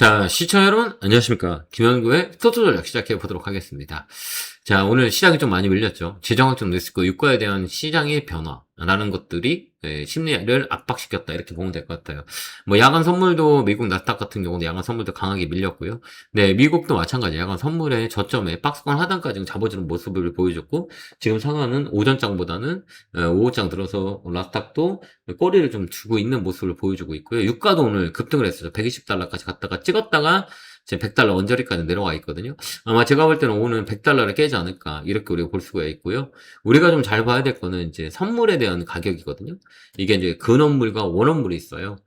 자, 시청자 여러분, 안녕하십니까. 김현구의 토토전략 시작해 보도록 하겠습니다. 자, 오늘 시장이 좀 많이 밀렸죠. 재정확 리스크, 유가에 대한 시장의 변화라는 것들이 심리를 압박시켰다. 이렇게 보면 될 것 같아요. 뭐, 야간 선물도 미국 나스닥 같은 경우는 야간 선물도 강하게 밀렸고요. 네, 미국도 마찬가지. 야간 선물의 저점에 박스권 하단까지 잡아주는 모습을 보여줬고, 지금 상황은 오전장보다는 오후장 들어서 나스닥도 꼬리를 좀 주고 있는 모습을 보여주고 있고요. 유가도 오늘 급등을 했어요. 120달러까지 갔다가 찍었다가 지금 100달러 언저리까지 내려와 있거든요. 아마 제가 볼 때는 오늘 100달러를 깨지 않을까 이렇게 우리가 볼 수가 있고요. 우리가 좀 잘 봐야 될 거는 이제 선물에 대한 가격이거든요. 이게 이제 근원물과 원원물이 있어요.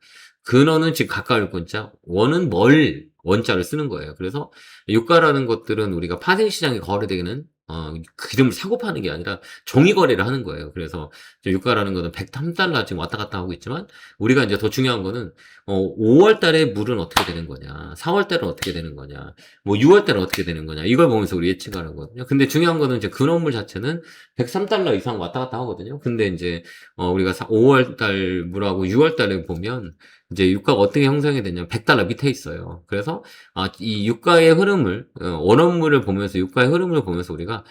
근원은 지금 가까울 권자, 원은 멀 원자를 쓰는 거예요. 그래서 유가라는 것들은 우리가 파생시장에 거래되는 기름을 사고 파는 게 아니라 종이 거래를 하는 거예요. 그래서 유가라는 거는 103달러 지금 왔다 갔다 하고 있지만 우리가 이제 더 중요한 거는 5월 달에 물은 어떻게 되는 거냐, 4월 달은 어떻게 되는 거냐, 뭐 6월 달은 어떻게 되는 거냐, 이걸 보면서 우리 예측하는 거거든요. 근데 중요한 거는 이제 근원물 자체는 103달러 이상 왔다 갔다 하거든요. 근데 이제 우리가 5월 달 물하고 6월 달에 보면 이제 유가가 어떻게 형성이 되냐면 100달러 밑에 있어요. 그래서 이 유가의 흐름을 원원물을 보면서 유가의 흐름을 보면서 우리가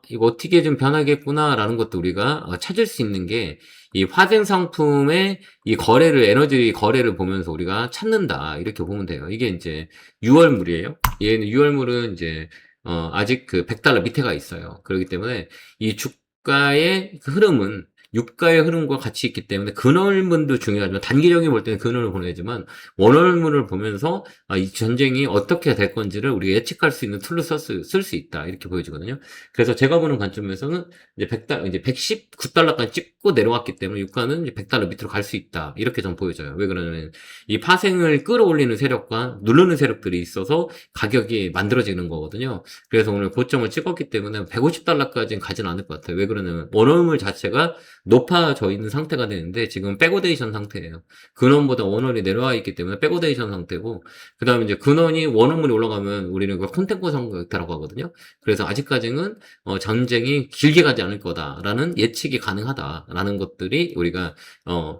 이거 어떻게 좀 변하겠구나라는 것도 우리가 찾을 수 있는 게 이 화재 상품의 이 거래를 에너지 거래를 보면서 우리가 찾는다 이렇게 보면 돼요. 이게 이제 6월물이에요. 얘는 6월물은 이제 아직 그 100달러 밑에가 있어요. 그렇기 때문에 이 주가의 흐름은 유가의 흐름과 같이 있기 때문에 근원물도 중요하지만 단기적인 볼 때는 근원을 보내지만 원월물을 보면서 이 전쟁이 어떻게 될 건지를 우리가 예측할 수 있는 툴로 쓸 수 있다 이렇게 보여지거든요. 그래서 제가 보는 관점에서는 이제 100달러 이제 119달러까지 찍고 내려왔기 때문에 유가는 이제 100달러 밑으로 갈 수 있다 이렇게 좀 보여져요. 왜 그러냐면 이 파생을 끌어올리는 세력과 누르는 세력들이 있어서 가격이 만들어지는 거거든요. 그래서 오늘 고점을 찍었기 때문에 150달러까지는 가진 않을 것 같아요. 왜 그러냐면 원월물 자체가 높아져 있는 상태가 되는데 지금 백오데이션 상태예요. 근원보다 원원이 내려와 있기 때문에 백오데이션 상태고 그 다음에 이제 근원이 원원물이 올라가면 우리는 그걸 콘텐츠 상태라고 하거든요. 그래서 아직까지는 전쟁이 길게 가지 않을 거다라는 예측이 가능하다라는 것들이 우리가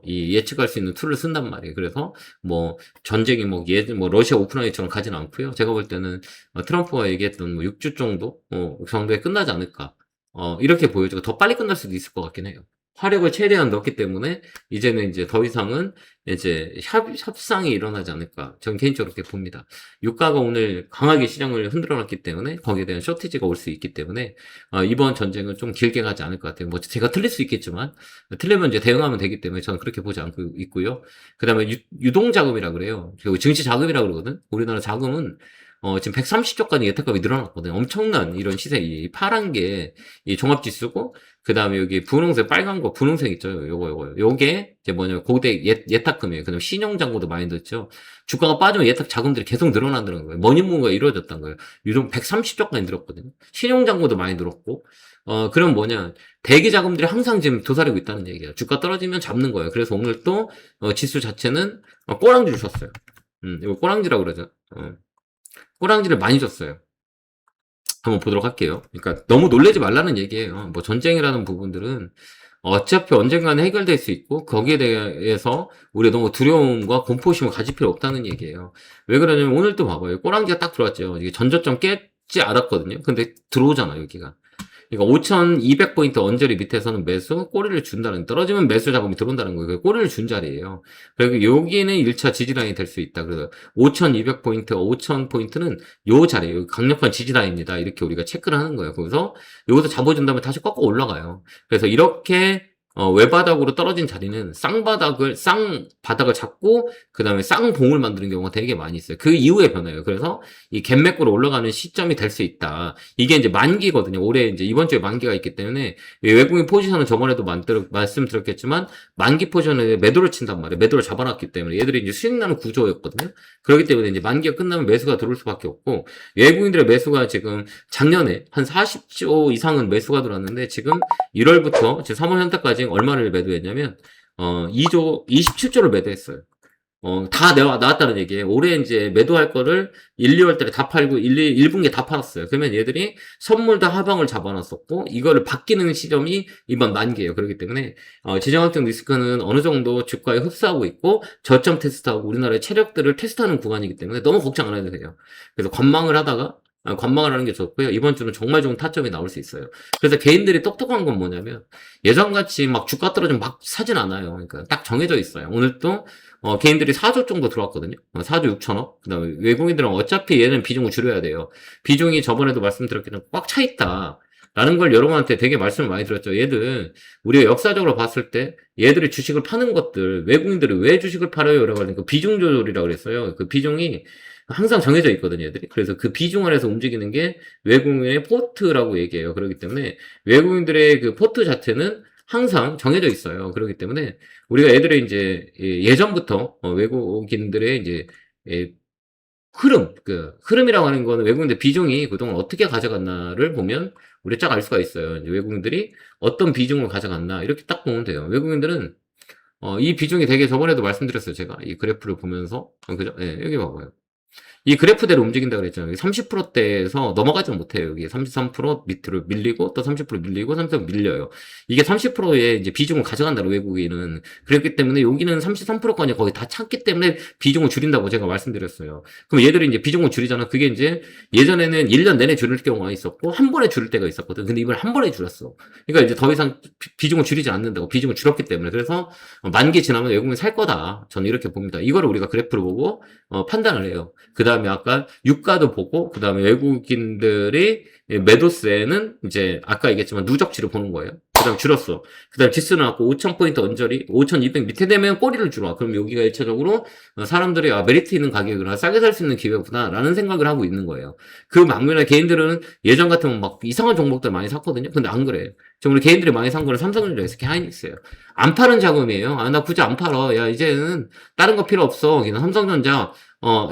이 예측할 수 있는 툴을 쓴단 말이에요. 그래서 뭐 전쟁이 뭐 러시아 우크라이나처럼 가진 않고요. 제가 볼 때는 트럼프가 얘기했던 뭐 6주 정도 정도에 끝나지 않을까. 이렇게 보여지고 더 빨리 끝날 수도 있을 것 같긴 해요. 화력을 최대한 넣었기 때문에 이제는 이제 더 이상은 이제 협상이 일어나지 않을까. 저는 개인적으로 그렇게 봅니다. 유가가 오늘 강하게 시장을 흔들어 놨기 때문에 거기에 대한 쇼티지가 올 수 있기 때문에 이번 전쟁은 좀 길게 가지 않을 것 같아요. 뭐 제가 틀릴 수 있겠지만 틀리면 이제 대응하면 되기 때문에 저는 그렇게 보지 않고 있고요. 그다음에 유동 자금이라 그래요. 그리고 증시 자금이라 그러거든. 우리나라 자금은 지금 130조까지 예탁값이 늘어났거든요. 엄청난 이런 시세, 이 파란 게, 이 종합지수고, 그 다음에 여기 분홍색, 빨간 거, 분홍색 있죠? 요게, 이제 뭐냐면, 고대 예탁금이에요. 그 다음에 신용잔고도 많이 넣었죠. 주가가 빠지면 예탁 자금들이 계속 늘어난다는 거예요. 머니무브가 이루어졌다는 거예요. 요즘 130조까지 늘었거든요. 신용잔고도 많이 늘었고, 그럼 뭐냐. 대기 자금들이 항상 지금 도사리고 있다는 얘기예요. 주가 떨어지면 잡는 거예요. 그래서 오늘 또, 지수 자체는, 꼬랑지 주셨어요. 이거 꼬랑지라고 그러죠. 꼬랑지를 많이 줬어요. 한번 보도록 할게요. 그러니까 너무 놀라지 말라는 얘기예요. 뭐 전쟁이라는 부분들은 어차피 언젠가는 해결될 수 있고 거기에 대해서 우리가 너무 두려움과 공포심을 가질 필요 없다는 얘기예요. 왜 그러냐면 오늘 또 봐봐요. 꼬랑지가 딱 들어왔죠. 이게 전저점 깼지 않았거든요. 근데 들어오잖아 여기가. 그러니까 5,200포인트 언저리 밑에서는 매수, 꼬리를 준다는, 떨어지면 매수 자금이 들어온다는 거예요. 꼬리를 준 자리예요. 그리고 여기는 1차 지지라인이 될 수 있다. 그래서 5,200포인트, 5,000포인트는 요 자리예요. 강력한 지지라인입니다. 이렇게 우리가 체크를 하는 거예요. 그래서 여기서 잡아준 다음에 다시 꺾어 올라가요. 그래서 이렇게 외바닥으로 떨어진 자리는 쌍바닥을 잡고, 그 다음에 쌍봉을 만드는 경우가 되게 많이 있어요. 그 이후에 변해요. 그래서 이 갭맥으로 올라가는 시점이 될 수 있다. 이게 이제 만기거든요. 올해 이제 이번 주에 만기가 있기 때문에 외국인 포지션은 저번에도 말씀드렸겠지만 만기 포지션에 매도를 친단 말이에요. 매도를 잡아놨기 때문에 얘들이 이제 수익 나는 구조였거든요. 그렇기 때문에 이제 만기가 끝나면 매수가 들어올 수밖에 없고 외국인들의 매수가 지금 작년에 한 40조 이상은 매수가 들어왔는데 지금 1월부터 지금 3월 현재까지 얼마를 매도했냐면 2조 27조를 매도했어요. 다 나왔다는 얘기예요. 올해 이제 매도할 거를 1, 2월 달에 다 팔고 1분기에 다 팔았어요. 그러면 얘들이 선물도 하방을 잡아놨었고 이거를 바뀌는 시점이 이번 만기예요. 그렇기 때문에 지정학적 리스크는 어느 정도 주가에 흡수하고 있고 저점 테스트하고 우리나라의 체력들을 테스트하는 구간이기 때문에 너무 걱정 안 해도 돼요. 그래서 관망을 하는 게 좋고요. 이번 주는 정말 좋은 타점이 나올 수 있어요. 그래서 개인들이 똑똑한 건 뭐냐면 예전같이 막 주가 떨어지면 막 사진 않아요. 그러니까 딱 정해져 있어요. 오늘 또 개인들이 4조 정도 들어왔거든요. 4조 6천억. 그 다음에 외국인들은 어차피 얘는 비중을 줄여야 돼요. 비중이 저번에도 말씀드렸기는 꽉 차 있다. 라는 걸 여러분한테 되게 말씀을 많이 드렸죠. 얘들, 우리가 역사적으로 봤을 때, 얘들이 주식을 파는 것들, 외국인들이 왜 주식을 팔아요? 라고 하니까 비중 조절이라고 그랬어요. 그 비중이 항상 정해져 있거든요, 얘들이. 그래서 그 비중을 해서 움직이는 게 외국인의 포트라고 얘기해요. 그렇기 때문에 외국인들의 그 포트 자체는 항상 정해져 있어요. 그렇기 때문에 우리가 애들의 이제 예전부터 외국인들의 이제 예, 흐름이라고 하는 거는 외국인들 비중이 그동안 어떻게 가져갔나를 보면 우리 쫙 알 수가 있어요. 이제 외국인들이 어떤 비중을 가져갔나 이렇게 딱 보면 돼요. 외국인들은 이 비중이 되게 저번에도 말씀드렸어요. 제가 이 그래프를 보면서 그죠? 예, 여기 봐봐요. 이 그래프대로 움직인다 그랬잖아요. 30%대에서 넘어가지 못해요. 여기 33% 밑으로 밀리고 또 30% 밀리고 30% 밀려요. 이게 30%의 이제 비중을 가져간다고 외국인은. 그렇기 때문에 여기는 33%까지 거의 다 찼기 때문에 비중을 줄인다고 제가 말씀드렸어요. 그럼 얘들이 이제 비중을 줄이잖아. 그게 이제 예전에는 1년 내내 줄일 경우가 있었고 한 번에 줄일 때가 있었거든. 근데 이번에 한 번에 줄였어. 그러니까 이제 더 이상 비중을 줄이지 않는다고. 비중을 줄였기 때문에. 그래서 만기 지나면 외국인 살 거다. 저는 이렇게 봅니다. 이거를 우리가 그래프를 보고 판단을 해요. 그 다음에 아까 유가도 보고, 그 다음에 외국인들이 매도세는 이제 아까 얘기했지만 누적치를 보는 거예요. 그 다음에 줄었어. 그 다음에 지수는 아까 5,000포인트 언저리, 5,200 밑에 되면 꼬리를 줄어. 그럼 여기가 1차적으로 사람들이 메리트 있는 가격이나 싸게 살 수 있는 기회구나 라는 생각을 하고 있는 거예요. 그 반면에 개인들은 예전 같으면 막 이상한 종목들 많이 샀거든요. 근데 안 그래. 지금 우리 개인들이 많이 산 거는 삼성전자, SK 하이닉스예요. 안 파는 자금이에요. 나 굳이 안 팔아. 야, 이제는 다른 거 필요 없어. 그냥 삼성전자,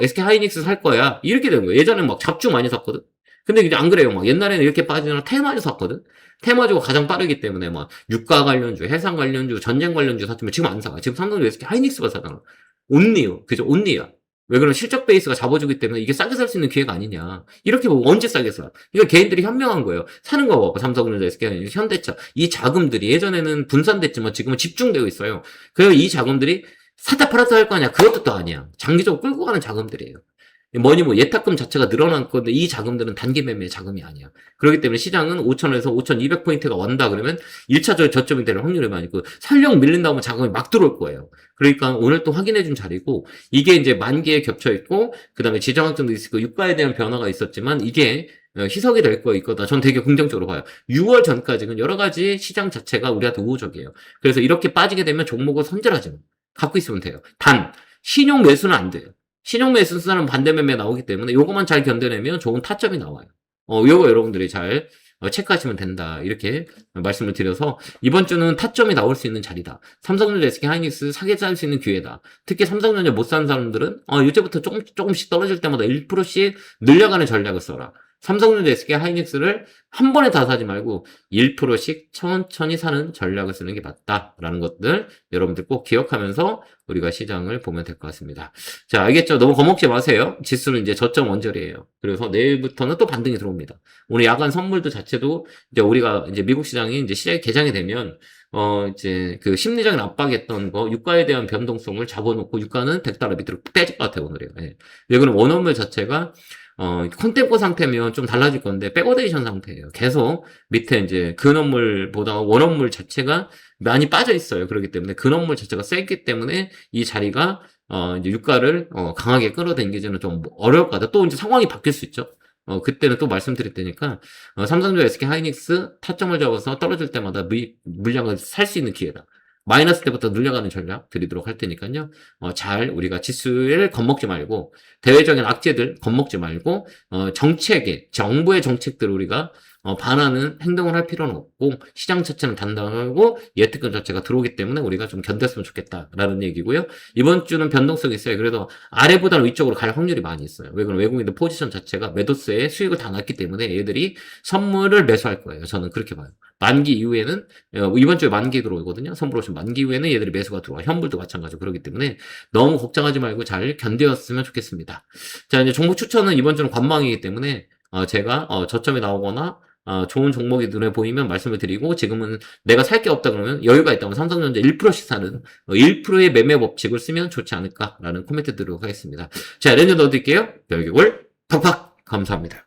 SK 하이닉스 살 거야. 이렇게 된 거예요. 예전에 막 잡주 많이 샀거든? 근데 이제 안 그래요. 막 옛날에는 이렇게 빠지느라 테마주 샀거든? 테마주가 가장 빠르기 때문에 막 유가 관련주, 해상 관련주, 전쟁 관련주 샀지만 지금 안 사. 지금 삼성전자, SK 하이닉스가 사잖아. 온리요. 그죠? 온리야. 왜 그러면 실적 베이스가 잡아주기 때문에 이게 싸게 살 수 있는 기회가 아니냐. 이렇게 보고 언제 싸게 사? 이거 개인들이 현명한 거예요. 사는 거 봐봐. 삼성전자, SK, 현대차. 이 자금들이 예전에는 분산됐지만 지금은 집중되어 있어요. 그래서 이 자금들이 사다 팔았다 할 거 아니야. 그것도 또 아니야. 장기적으로 끌고 가는 자금들이에요. 뭐니 뭐 예탁금 자체가 늘어난 건데 이 자금들은 단기 매매 자금이 아니야. 그렇기 때문에 시장은 5천에서 5,200포인트가 원다 그러면 1차적으로 저점이 될 확률이 많이 있고 설령 밀린다고 하면 자금이 막 들어올 거예요. 그러니까 오늘 또 확인해 준 자리고 이게 이제 만기에 겹쳐 있고 그다음에 지정학적 리스크 유가에 대한 변화가 있었지만 이게 희석이 될 거다. 전 되게 긍정적으로 봐요. 6월 전까지는 여러 가지 시장 자체가 우리한테 우호적이에요. 그래서 이렇게 빠지게 되면 종목을 손절하지 마. 갖고 있으면 돼요. 단 신용 매수는 안 돼요. 신용 매수 사람 반대 매매 나오기 때문에 요거만 잘 견뎌내면 좋은 타점이 나와요. 요거 여러분들이 잘 체크하시면 된다. 이렇게 말씀을 드려서 이번 주는 타점이 나올 수 있는 자리다. 삼성전자, SK 하이닉스 사게 살 수 있는 기회다. 특히 삼성전자 못 사는 사람들은 이제부터 조금씩 떨어질 때마다 1%씩 늘려가는 전략을 써라. 삼성전자, SK 하이닉스를 한 번에 다 사지 말고 1%씩 천천히 사는 전략을 쓰는 게 맞다라는 것들 여러분들 꼭 기억하면서 우리가 시장을 보면 될 것 같습니다. 자, 알겠죠? 너무 겁먹지 마세요. 지수는 이제 저점 원절이에요. 그래서 내일부터는 또 반등이 들어옵니다. 오늘 야간 선물도 자체도 이제 우리가 이제 미국 시장이 이제 시장이 개장이 되면 이제 그 심리적인 압박했던 거, 유가에 대한 변동성을 잡아놓고 유가는 100달러 밑으로 빼질 것 같아요, 오늘이요. 예. 왜 그러면 원화물 자체가 콘템포 상태면 좀 달라질 건데, 백오데이션 상태예요. 계속 밑에 이제 근원물보다 원원물 자체가 많이 빠져 있어요. 그렇기 때문에 근원물 자체가 세기 때문에 이 자리가, 이제 유가를, 강하게 끌어당기지는 좀 어려울 것 같아요. 또 이제 상황이 바뀔 수 있죠. 그때는 또 말씀드릴 테니까, 삼성전자, SK 하이닉스 타점을 잡아서 떨어질 때마다 물량을 살 수 있는 기회다. 마이너스 때부터 늘려가는 전략 드리도록 할 테니까요. 잘 우리가 지수를 겁먹지 말고 대외적인 악재들 겁먹지 말고 정책에 정부의 정책들을 우리가 반하는 행동을 할 필요는 없고 시장 자체는 단단하고 예측권 자체가 들어오기 때문에 우리가 좀 견뎠으면 좋겠다라는 얘기고요. 이번 주는 변동성이 있어요. 그래도 아래보다는 위쪽으로 갈 확률이 많이 있어요. 왜 그러면 외국인들 포지션 자체가 매도세에 수익을 다 났기 때문에 얘들이 선물을 매수할 거예요. 저는 그렇게 봐요. 만기 이후에는 이번 주에 만기 들어오거든요. 선물 오션 만기 이후에는 얘들이 매수가 들어와. 현물도 마찬가지고 그렇기 때문에 너무 걱정하지 말고 잘 견뎠으면 좋겠습니다. 자, 이제 종목 추천은 이번 주는 관망이기 때문에 제가 저점이 나오거나 좋은 종목이 눈에 보이면 말씀을 드리고, 지금은 내가 살 게 없다 그러면 여유가 있다면 삼성전자 1%씩 사는 1%의 매매 법칙을 쓰면 좋지 않을까라는 코멘트 드리도록 하겠습니다. 자, 렌즈 넣어드릴게요. 별개골 팍팍. 감사합니다.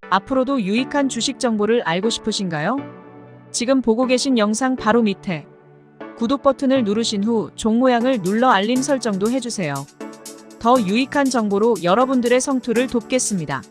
앞으로도 유익한 주식 정보를 알고 싶으신가요? 지금 보고 계신 영상 바로 밑에 구독 버튼을 누르신 후 종 모양을 눌러 알림 설정도 해주세요. 더 유익한 정보로 여러분들의 성투를 돕겠습니다.